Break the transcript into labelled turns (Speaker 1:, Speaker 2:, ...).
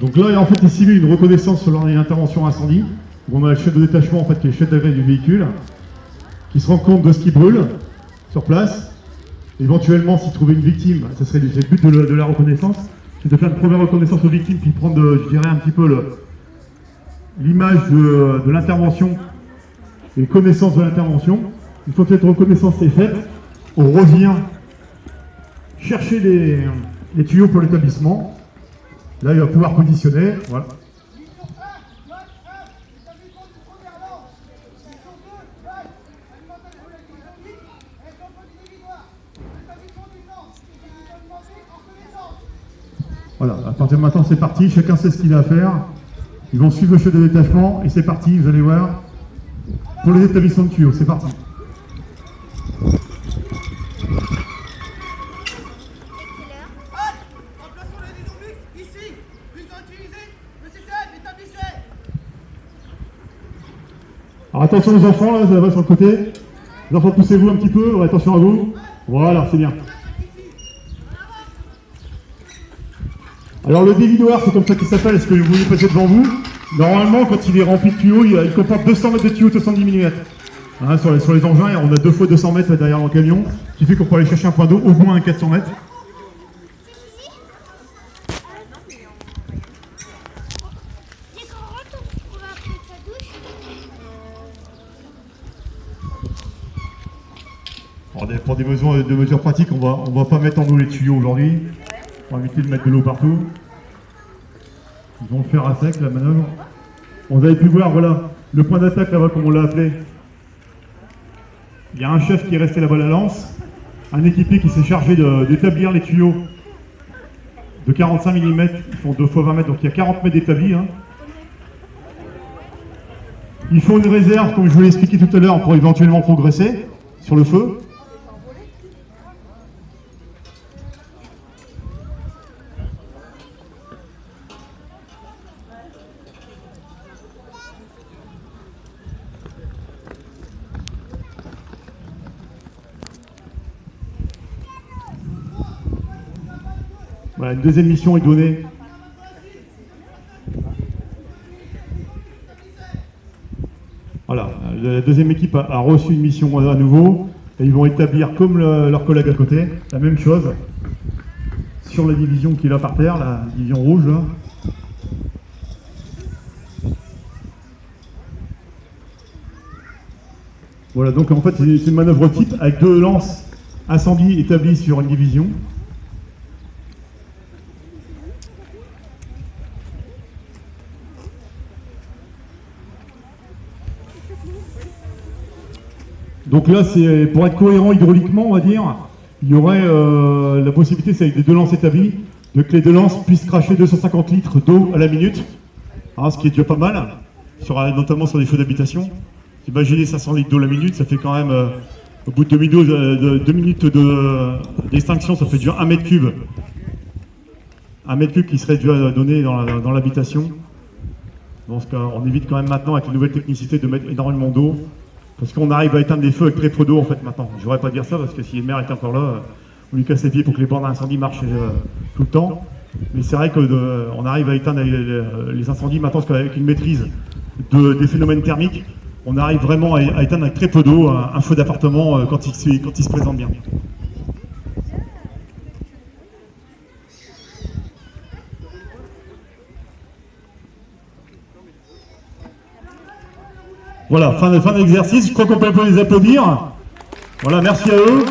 Speaker 1: Donc là, en fait, il civil une reconnaissance sur l'intervention incendie. On a le chef de détachement, en fait, qui est le chef d'agrément du véhicule, qui se rend compte de ce qui brûle sur place. Éventuellement, s'il trouvait une victime, ça serait le but de la reconnaissance, c'est de faire une première reconnaissance aux victimes, puis prendre, je dirais, un petit peu l'image de l'intervention et connaissance de l'intervention. Une fois que cette reconnaissance est faite, on revient chercher les tuyaux pour l'établissement. Là, il va pouvoir positionner. Voilà. Voilà, à partir de maintenant, c'est parti. Chacun sait ce qu'il a à faire. Ils vont suivre le chef de détachement et c'est parti. Vous allez voir. Pour les établissements de tuyaux, c'est parti. Alors attention aux enfants, là, ça va sur le côté. Les enfants, poussez-vous un petit peu, ouais, attention à vous. Voilà, c'est bien. Alors le dévidoir, c'est comme ça qu'il s'appelle, est-ce que vous voulez passer devant vous? Normalement, quand il est rempli de tuyaux, il comporte 200 mètres de tuyaux de 70 mm. Hein, sur les engins, on a 2 fois 200 mètres derrière le camion, ce qui fait qu'on peut aller chercher un point d'eau, au moins un 400 mètres. Alors, pour des besoins de mesures pratiques, on va pas mettre en eau les tuyaux aujourd'hui. On va éviter de mettre de l'eau partout. Ils vont le faire à sec, la manœuvre. Vous avez pu voir, voilà, le point d'attaque là-bas, comme on l'a appelé. Il y a un chef qui est resté là-bas à la lance, un équipier qui s'est chargé d'établir les tuyaux de 45 mm, ils font 2 fois 20 mètres, donc il y a 40 mètres d'établis. Hein. Il faut une réserve, comme je vous l'ai expliqué tout à l'heure, pour éventuellement progresser sur le feu. Voilà, une deuxième mission est donnée. Voilà, la deuxième équipe a reçu une mission à nouveau. Et ils vont établir, comme leurs collègues à côté, la même chose sur la division qui est là par terre, la division rouge. Là. Voilà, donc en fait c'est une manœuvre type avec 2 lances incendie établies sur une division. Donc là, c'est pour être cohérent hydrauliquement, on va dire, il y aurait la possibilité, c'est avec des 2 lances établies, de que les 2 lances puissent cracher 250 litres d'eau à la minute, hein, ce qui est déjà pas mal, notamment sur les feux d'habitation. Imaginez 500 litres d'eau à la minute, ça fait quand même, au bout de 2 minutes d'extinction, ça fait déjà 1 mètre cube. 1 mètre cube qui serait déjà donné dans l'habitation. Dans ce cas, on évite quand même maintenant, avec les nouvelles technicités, de mettre énormément d'eau. Parce qu'on arrive à éteindre des feux avec très peu d'eau en fait maintenant. Je ne voudrais pas dire ça parce que si le maire est encore là, on lui casse les pieds pour que les bornes d'incendie marchent tout le temps. Mais c'est vrai qu'on arrive à éteindre les incendies maintenant avec une maîtrise des phénomènes thermiques. On arrive vraiment à éteindre avec très peu d'eau un feu d'appartement quand il se présente bien. Voilà, fin de l'exercice. Je crois qu'on peut les applaudir. Voilà, merci à eux.